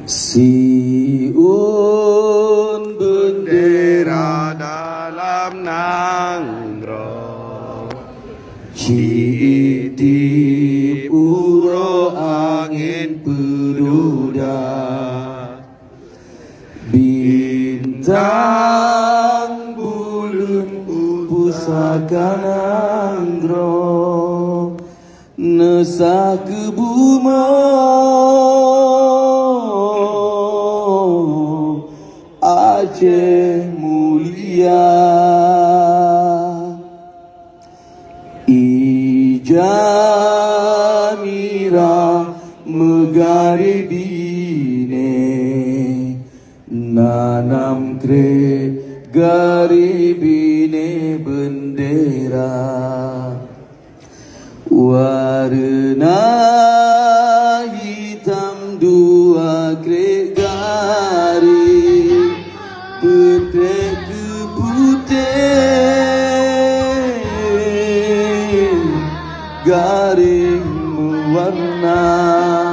Siun bendera dalam nanggro, Ciitip uro angin peduda, bintang bulan pusaka nanggro, nesa ke buma Aceh mulia, Ijamira megaribine, nanam kre garibine bendera, warna hitam dua kre garib, putih ke putih, garing mewarna.